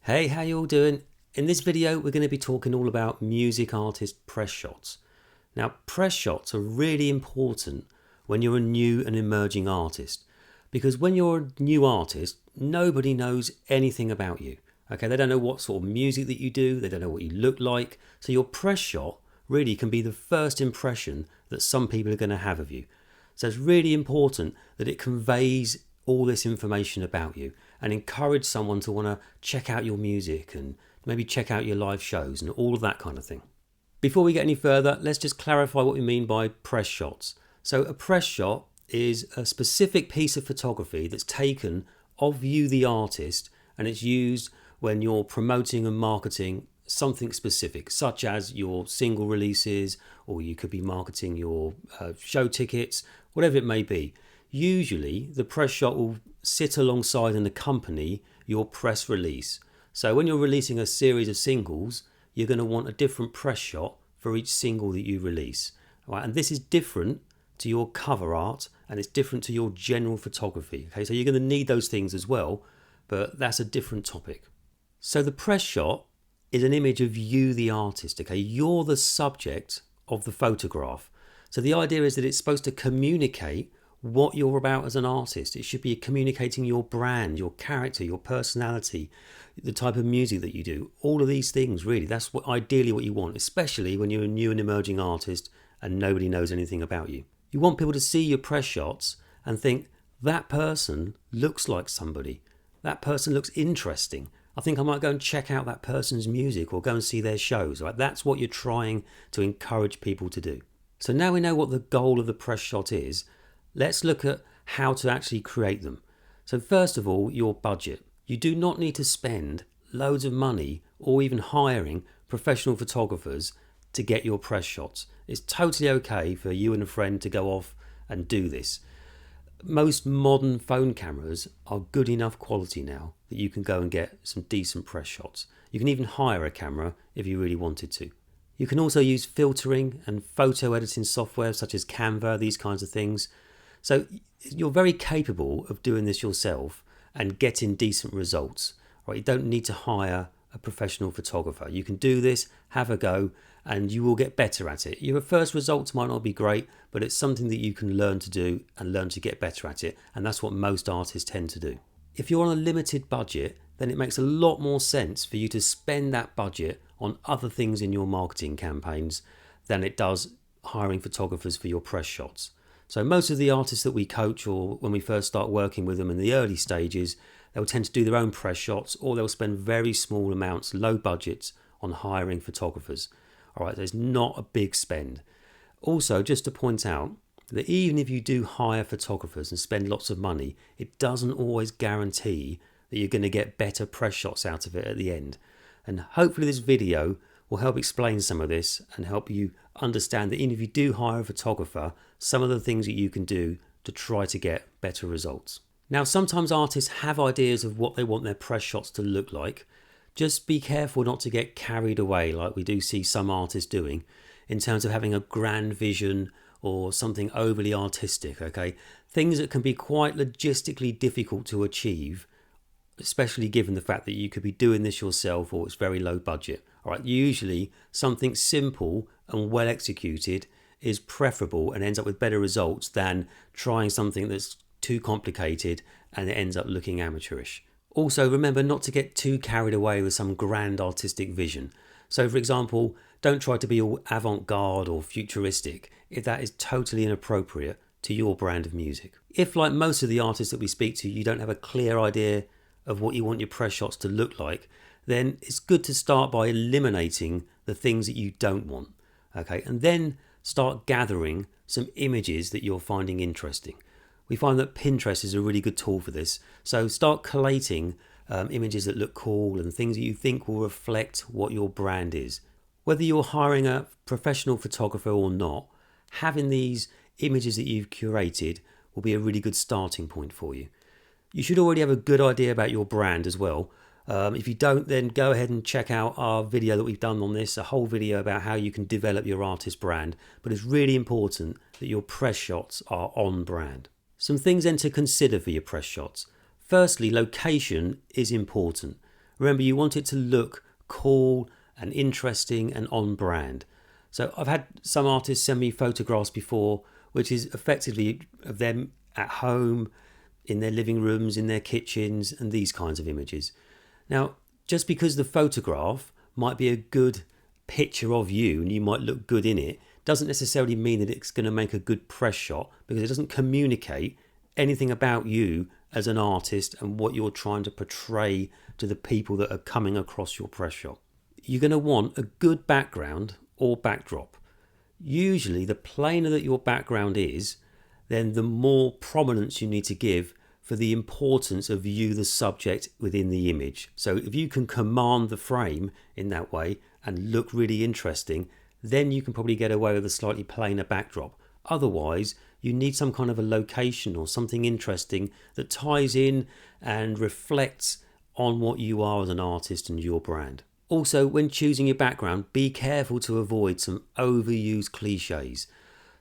Hey, how you all doing? In this video, we're going to be talking all about music artist press shots. Now, press shots are really important when you're a new and emerging artist, because when you're a new artist, nobody knows anything about you. Okay, they don't know what sort of music that you do, they don't know what you look like. So your press shot really can be the first impression that some people are going to have of you. So it's really important that it conveys all this information about you and encourage someone to want to check out your music and maybe check out your live shows and all of that kind of thing. Before we get any further, let's just clarify what we mean by press shots. So a press shot is a specific piece of photography that's taken of you, the artist, and it's used when you're promoting and marketing something specific, such as your single releases, or you could be marketing your show tickets, whatever it may be. Usually the press shot will sit alongside and accompany your press release. So when you're releasing a series of singles, you're going to want a different press shot for each single that you release. Right? And this is different to your cover art, and it's different to your general photography. Okay, so you're going to need those things as well, but that's a different topic. So the press shot is an image of you, the artist. Okay, you're the subject of the photograph. So the idea is that it's supposed to communicate what you're about as an artist. It should be communicating your brand, your character, your personality, the type of music that you do. All of these things, really, that's ideally what you want, especially when you're a new and emerging artist and nobody knows anything about you. You want people to see your press shots and think, that person looks like somebody. That person looks interesting. I think I might go and check out that person's music or go and see their shows. Right? That's what you're trying to encourage people to do. So now we know what the goal of the press shot is. Let's look at how to actually create them. So first of all, your budget. You do not need to spend loads of money or even hiring professional photographers to get your press shots. It's totally okay for you and a friend to go off and do this. Most modern phone cameras are good enough quality now that you can go and get some decent press shots. You can even hire a camera if you really wanted to. You can also use filtering and photo editing software such as Canva, these kinds of things. So you're very capable of doing this yourself and getting decent results. Right? You don't need to hire a professional photographer. You can do this, have a go, and you will get better at it. Your first results might not be great, but it's something that you can learn to do and learn to get better at it. And that's what most artists tend to do. If you're on a limited budget, then it makes a lot more sense for you to spend that budget on other things in your marketing campaigns than it does hiring photographers for your press shots. So most of the artists that we coach, or when we first start working with them in the early stages, they'll tend to do their own press shots, or they'll spend very small amounts, low budgets, on hiring photographers. All right, there's not a big spend. Also, just to point out that even if you do hire photographers and spend lots of money, it doesn't always guarantee that you're going to get better press shots out of it at the end. And hopefully this video will help explain some of this and help you understand that even if you do hire a photographer, some of the things that you can do to try to get better results. Now, sometimes artists have ideas of what they want their press shots to look like. Just be careful not to get carried away like we do see some artists doing in terms of having a grand vision or something overly artistic, okay? Things that can be quite logistically difficult to achieve, especially given the fact that you could be doing this yourself or it's very low budget. All right, usually something simple and well executed is preferable and ends up with better results than trying something that's too complicated and it ends up looking amateurish. Also, remember not to get too carried away with some grand artistic vision. So, for example, don't try to be all avant-garde or futuristic if that is totally inappropriate to your brand of music. If, like most of the artists that we speak to, you don't have a clear idea of what you want your press shots to look like, then it's good to start by eliminating the things that you don't want. Okay, and then start gathering some images that you're finding interesting. We find that Pinterest is a really good tool for this. So start collating images that look cool and things that you think will reflect what your brand is. Whether you're hiring a professional photographer or not, having these images that you've curated will be a really good starting point for you. You should already have a good idea about your brand as well. If you don't, then go ahead and check out our video that we've done on this, a whole video about how you can develop your artist brand. But it's really important that your press shots are on brand. Some things then to consider for your press shots. Firstly, location is important. Remember, you want it to look cool and interesting and on brand. So I've had some artists send me photographs before, which is effectively of them at home, in their living rooms, in their kitchens, and these kinds of images. Now, just because the photograph might be a good picture of you and you might look good in it, doesn't necessarily mean that it's going to make a good press shot, because it doesn't communicate anything about you as an artist and what you're trying to portray to the people that are coming across your press shot. You're going to want a good background or backdrop. Usually the plainer that your background is, then the more prominence you need to give for the importance of you, the subject within the image. So if you can command the frame in that way and look really interesting, then you can probably get away with a slightly plainer backdrop. Otherwise, you need some kind of a location or something interesting that ties in and reflects on what you are as an artist and your brand. Also, when choosing your background, be careful to avoid some overused cliches.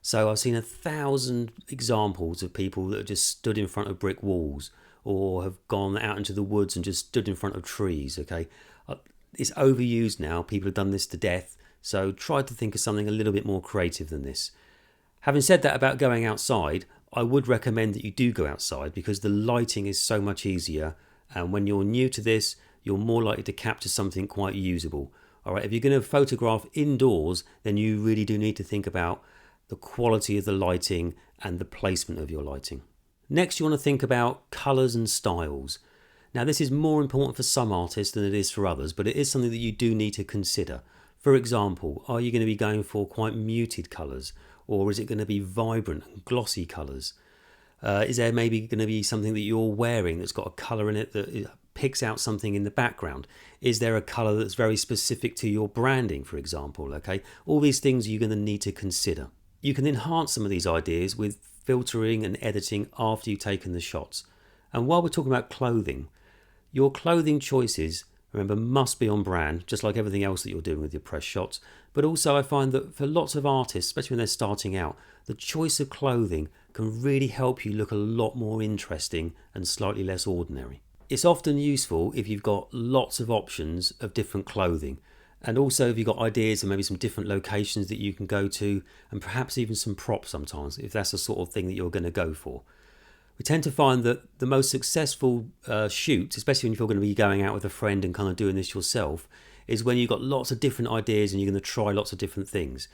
So I've seen 1,000 examples of people that have just stood in front of brick walls or have gone out into the woods and just stood in front of trees, okay? It's overused now. People have done this to death. So try to think of something a little bit more creative than this. Having said that about going outside, I would recommend that you do go outside because the lighting is so much easier. And when you're new to this, you're more likely to capture something quite usable. All right, if you're going to photograph indoors, then you really do need to think about the quality of the lighting and the placement of your lighting. Next, you want to think about colours and styles. Now, this is more important for some artists than it is for others, but it is something that you do need to consider. For example, are you going to be going for quite muted colours, or is it going to be vibrant and glossy colours? Is there maybe going to be something that you're wearing that's got a colour in it that picks out something in the background? Is there a colour that's very specific to your branding, for example? Okay, all these things you're going to need to consider. You can enhance some of these ideas with filtering and editing after you've taken the shots. And while we're talking about clothing, your clothing choices, remember, must be on brand, just like everything else that you're doing with your press shots. But also I find that for lots of artists, especially when they're starting out, the choice of clothing can really help you look a lot more interesting and slightly less ordinary. It's often useful if you've got lots of options of different clothing. And also if you've got ideas and maybe some different locations that you can go to, and perhaps even some props sometimes, if that's the sort of thing that you're going to go for. We tend to find that the most successful shoots, especially when you're going to be going out with a friend and kind of doing this yourself, is when you've got lots of different ideas and you're going to try lots of different things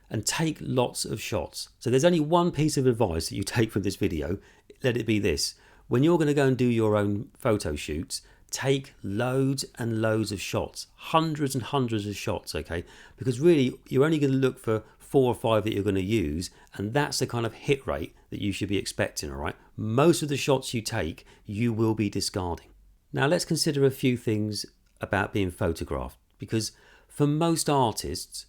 and take lots of shots. So there's only one piece of advice that you take from this video. Let it be this: when you're going to go and do your own photo shoots, take loads and loads of shots, hundreds and hundreds of shots, okay? Because really, you're only going to look for 4 or 5 that you're going to use, and that's the kind of hit rate that you should be expecting, all right? Most of the shots you take, you will be discarding. Now, let's consider a few things about being photographed, because for most artists,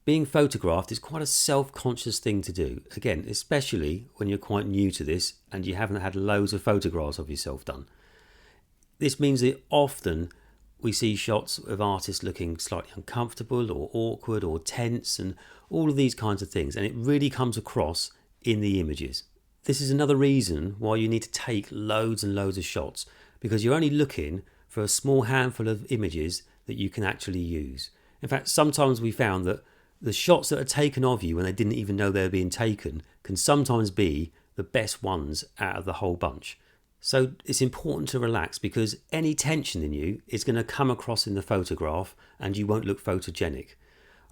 being photographed is quite a self-conscious thing to do. Again, especially when you're quite new to this and you haven't had loads of photographs of yourself done. This means that often we see shots of artists looking slightly uncomfortable or awkward or tense and all of these kinds of things. And it really comes across in the images. This is another reason why you need to take loads and loads of shots, because you're only looking for a small handful of images that you can actually use. In fact, sometimes we found that the shots that are taken of you when they didn't even know they were being taken can sometimes be the best ones out of the whole bunch. So it's important to relax, because any tension in you is going to come across in the photograph and you won't look photogenic.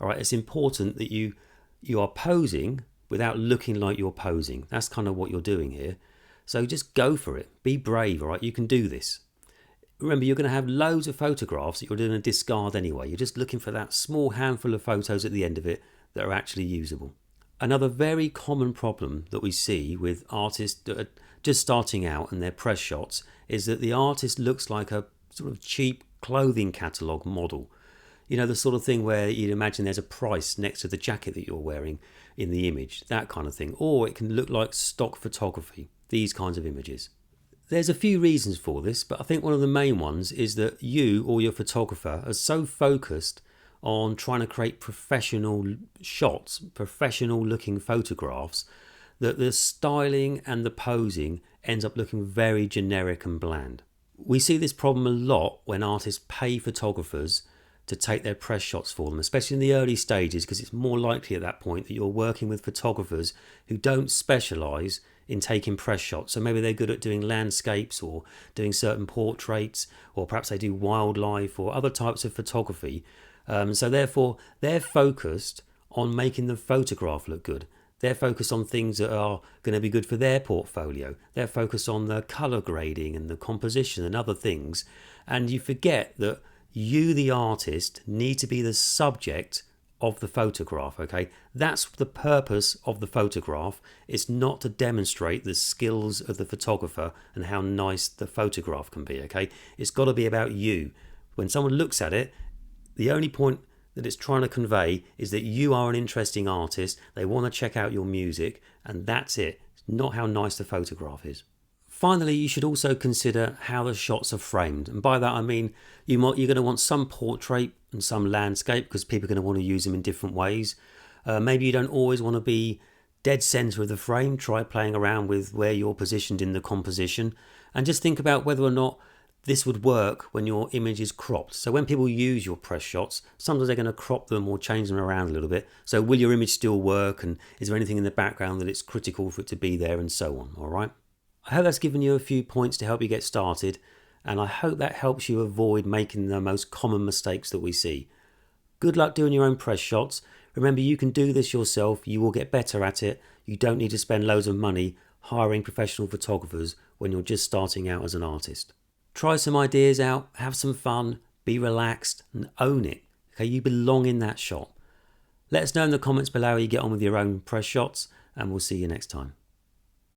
All right, it's important that you are posing without looking like you're posing. That's kind of what you're doing here. So just go for it. Be brave, all right? You can do this. Remember, you're going to have loads of photographs that you're going to discard anyway. You're just looking for that small handful of photos at the end of it that are actually usable. Another very common problem that we see with artists that are just starting out and their press shots is that the artist looks like a sort of cheap clothing catalogue model. You know, the sort of thing where you'd imagine there's a price next to the jacket that you're wearing in the image, that kind of thing. Or it can look like stock photography, these kinds of images. There's a few reasons for this, but I think one of the main ones is that you or your photographer are so focused on trying to create professional shots, professional looking photographs, that the styling and the posing ends up looking very generic and bland. We see this problem a lot when artists pay photographers to take their press shots for them, especially in the early stages, because it's more likely at that point that you're working with photographers who don't specialise in taking press shots. So maybe they're good at doing landscapes or doing certain portraits, or perhaps they do wildlife or other types of photography. So therefore, they're focused on making the photograph look good. They're focused on things that are going to be good for their portfolio. They're focused on the colour grading and the composition and other things. And you forget that you, the artist, need to be the subject of the photograph, okay? That's the purpose of the photograph. It's not to demonstrate the skills of the photographer and how nice the photograph can be, okay? It's got to be about you. When someone looks at it, the only point that it's trying to convey is that you are an interesting artist. They want to check out your music, and that's it. It's not how nice the photograph is. Finally, you should also consider how the shots are framed. And by that I mean you're going to want some portrait and some landscape, because people are going to want to use them in different ways. Maybe you don't always want to be dead centre of the frame. Try playing around with where you're positioned in the composition, and just think about whether or not this would work when your image is cropped. So when people use your press shots, sometimes they're going to crop them or change them around a little bit. So will your image still work, and is there anything in the background that it's critical for it to be there, and so on, all right? I hope that's given you a few points to help you get started, and I hope that helps you avoid making the most common mistakes that we see. Good luck doing your own press shots. Remember, you can do this yourself. You will get better at it. You don't need to spend loads of money hiring professional photographers when you're just starting out as an artist. Try some ideas out, have some fun, be relaxed, and own it. Okay, you belong in that shot. Let us know in the comments below how you get on with your own press shots, and we'll see you next time.